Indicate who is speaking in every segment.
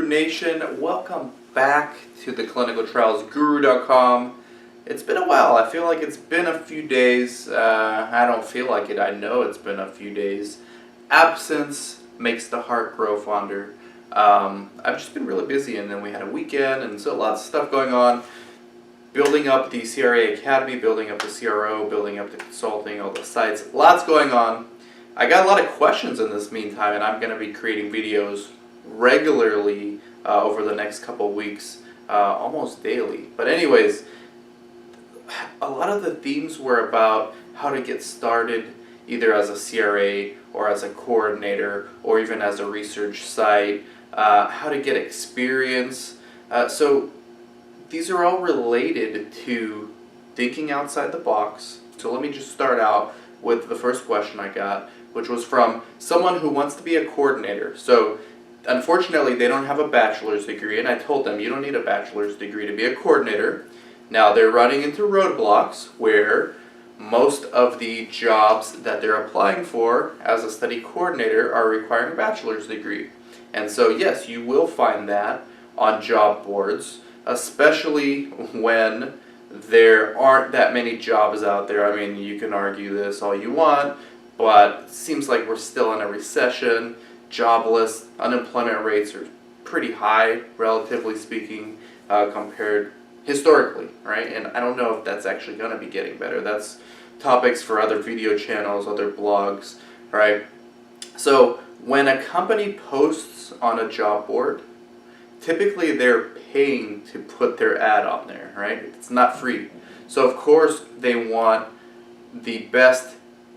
Speaker 1: Guru Nation, welcome back to the clinicaltrialsguru.com. It's been a while. I feel like it's been a few days. I don't feel like it. I know it's been a few days. Absence makes the heart grow fonder. I've just been really busy, and then we had a weekend, and so lots of stuff going on. Building up the CRA Academy, building up the CRO, building up the consulting, all the sites. Lots going on. I got a lot of questions in this meantime, and I'm going to be creating videos regularly over the next couple weeks, almost daily. But anyways, a lot of the themes were about how to get started either as a CRA or as a coordinator or even as a research site, how to get experience. So these are all related to thinking outside the box. So let me just start out with the first question I got, which was from someone who wants to be a coordinator. So unfortunately, they don't have a bachelor's degree, and I told them you don't need a bachelor's degree to be a coordinator. Now they're running into roadblocks where most of the jobs that they're applying for as a study coordinator are requiring a bachelor's degree. And so yes, you will find that on job boards, especially when there aren't that many jobs out there. I mean, you can argue this all you want, but it seems like we're still in a recession. Jobless, unemployment rates are pretty high, relatively speaking, compared historically, right? And I don't know if that's actually going to be getting better. That's topics for other video channels, other blogs, right? So when a company posts on a job board, typically they're paying to put their ad on there, right? It's not free. So of course they want the best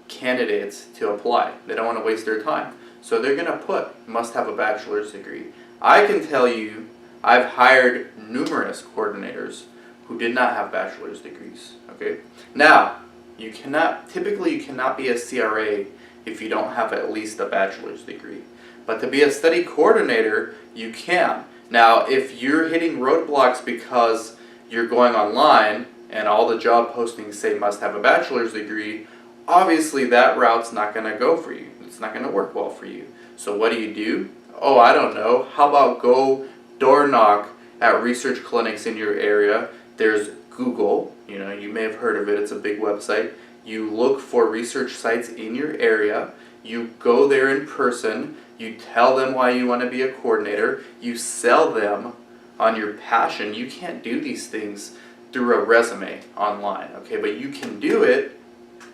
Speaker 1: candidates to apply. They don't want to waste their time. So they're going to put must have a bachelor's degree. I can tell you I've hired numerous coordinators who did not have bachelor's degrees, okay? Now, typically you cannot be a CRA if you don't have at least a bachelor's degree. But to be a study coordinator, you can. Now, if you're hitting roadblocks because you're going online and all the job postings say must have a bachelor's degree, obviously that route's not going to go for you. It's not going to work well for you. So what do? Oh, I don't know. How about go door knock at research clinics in your area? There's Google. You may have heard of it. It's a big website. You look for research sites in your area. You go there in person. You tell them why you want to be a coordinator. You sell them on your passion. You can't do these things through a resume online, okay? But you can do it,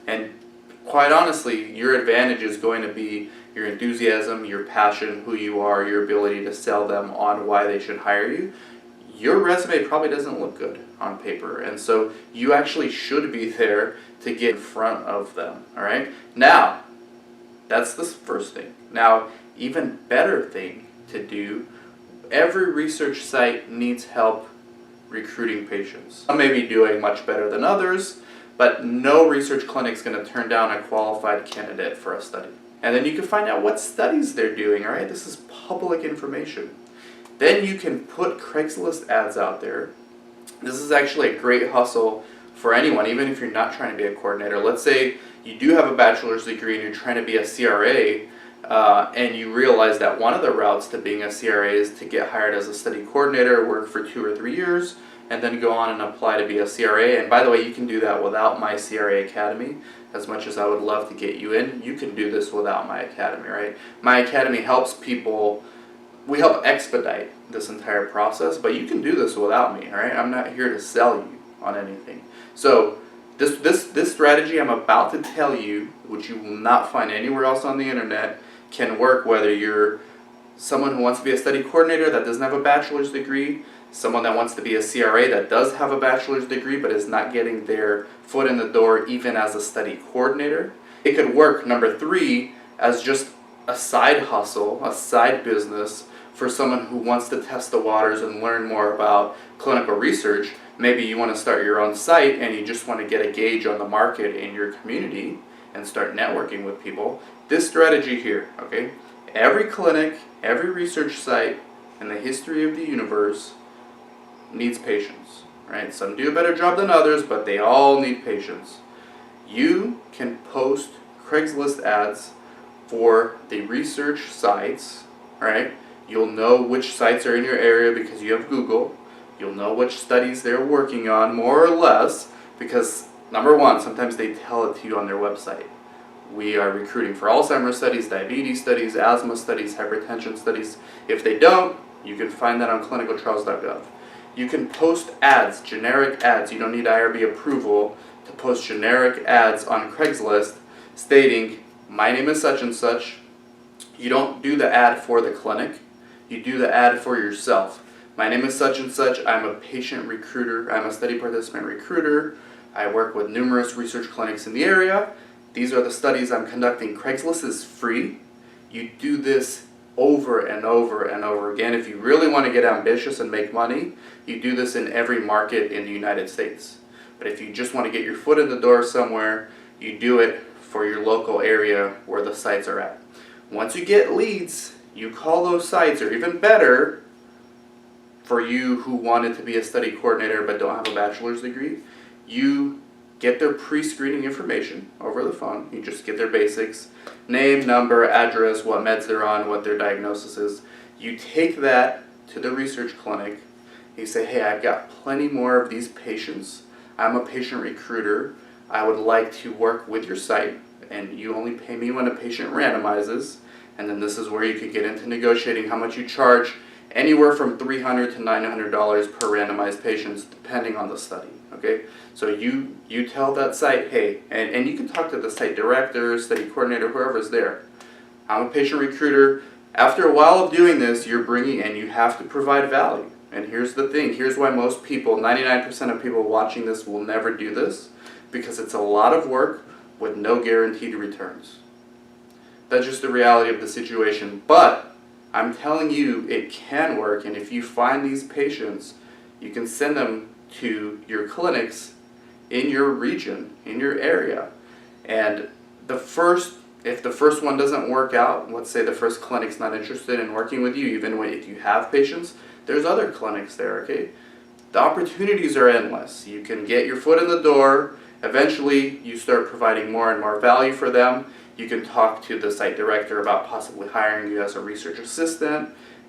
Speaker 1: and quite honestly, your advantage is going to be your enthusiasm, your passion, who you are, your ability to sell them on why they should hire you. Your resume probably doesn't look good on paper, and so you actually should be there to get in front of them, all right? Now, that's the first thing. Now, even better thing to do, every research site needs help recruiting patients. Some may be doing much better than others, but no research clinic is going to turn down a qualified candidate for a study. And then you can find out what studies they're doing, all right? This is public information. Then you can put Craigslist ads out there. This is actually a great hustle for anyone, even if you're not trying to be a coordinator. Let's say you do have a bachelor's degree and you're trying to be a CRA, and you realize that one of the routes to being a CRA is to get hired as a study coordinator, work for 2 or 3 years, and then go on and apply to be a CRA. And by the way, you can do that without my CRA Academy. As much as I would love to get you in, you can do this without my Academy, right? My Academy helps people, we help expedite this entire process, but you can do this without me, all right? I'm not here to sell you on anything. So this strategy I'm about to tell you, which you will not find anywhere else on the internet, can work whether you're someone who wants to be a study coordinator that doesn't have a bachelor's degree, someone that wants to be a CRA that does have a bachelor's degree but is not getting their foot in the door even as a study coordinator. It could work, number 3, as just a side hustle, a side business for someone who wants to test the waters and learn more about clinical research. Maybe you want to start your own site and you just want to get a gauge on the market in your community and start networking with people. This strategy here, okay? Every clinic, every research site in the history of the universe needs patience, right? Some do a better job than others, but they all need patience. You can post Craigslist ads for the research sites, right? You'll know which sites are in your area because you have Google. You'll know which studies they're working on, more or less, because number one, sometimes they tell it to you on their website. We are recruiting for Alzheimer's studies, diabetes studies, asthma studies, hypertension studies. If they don't, you can find that on clinicaltrials.gov. You can post ads, generic ads. You don't need IRB approval to post generic ads on Craigslist stating, my name is such and such. You don't do the ad for the clinic. You do the ad for yourself. My name is such and such. I'm a patient recruiter. I'm a study participant recruiter. I work with numerous research clinics in the area. These are the studies I'm conducting. Craigslist is free. You do this over and over and over again. If you really want to get ambitious and make money, you do this in every market in the United States. But if you just want to get your foot in the door somewhere, you do it for your local area where the sites are at. Once you get leads, you call those sites, or even better, for you who wanted to be a study coordinator but don't have a bachelor's degree, you get their pre-screening information over the phone. You just get their basics, name, number, address, what meds they're on, what their diagnosis is. You take that to the research clinic. You say, hey, I've got plenty more of these patients. I'm a patient recruiter. I would like to work with your site, and you only pay me when a patient randomizes. And then this is where you could get into negotiating how much you charge, anywhere from $300 to $900 per randomized patients, depending on the study. Okay, so you tell that site, hey, and you can talk to the site director, study coordinator, whoever's there. I'm a patient recruiter. After a while of doing this, you're bringing in, you have to provide value. And here's the thing, here's why most people, 99% of people watching this will never do this, because it's a lot of work with no guaranteed returns. That's just the reality of the situation. But I'm telling you, it can work, and if you find these patients, you can send them to your clinics in your region, in your area. And if the first one doesn't work out, let's say the first clinic's not interested in working with you, even if you have patients, there's other clinics there, okay? The opportunities are endless. You can get your foot in the door. Eventually, you start providing more and more value for them. You can talk to the site director about possibly hiring you as a research assistant,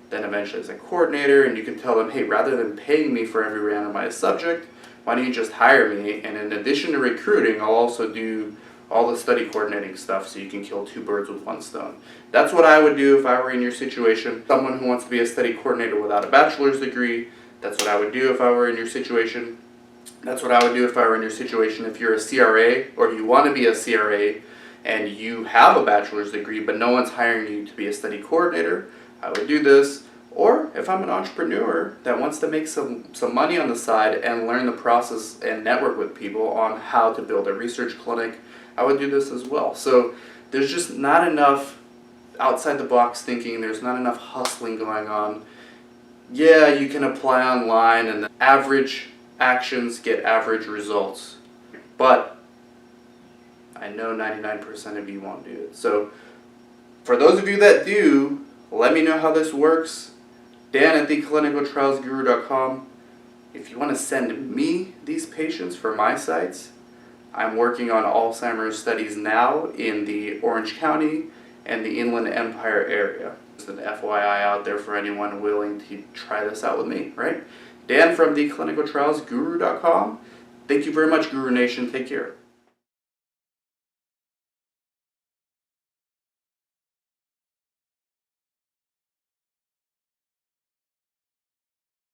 Speaker 1: then eventually as a coordinator, and you can tell them, hey, rather than paying me for every randomized subject, why don't you just hire me? And in addition to recruiting, I'll also do all the study coordinating stuff, so you can kill two birds with one stone. That's what I would do if I were in your situation. Someone who wants to be a study coordinator without a bachelor's degree, that's what I would do if I were in your situation. That's what I would do if I were in your situation. If you're a CRA, or you want to be a CRA, and you have a bachelor's degree, but no one's hiring you to be a study coordinator, I would do this. Or if I'm an entrepreneur that wants to make some money on the side and learn the process and network with people on how to build a research clinic, I would do this as well. So there's just not enough outside the box thinking, there's not enough hustling going on. Yeah, you can apply online and the average actions get average results, but I know 99% of you won't do it. So for those of you that do, let me know how this works. Dan at theclinicaltrialsguru.com. If you want to send me these patients for my sites, I'm working on Alzheimer's studies now in the Orange County and the Inland Empire area. Just an FYI out there for anyone willing to try this out with me, right? Dan from theclinicaltrialsguru.com. Thank you very much, Guru Nation. Take care.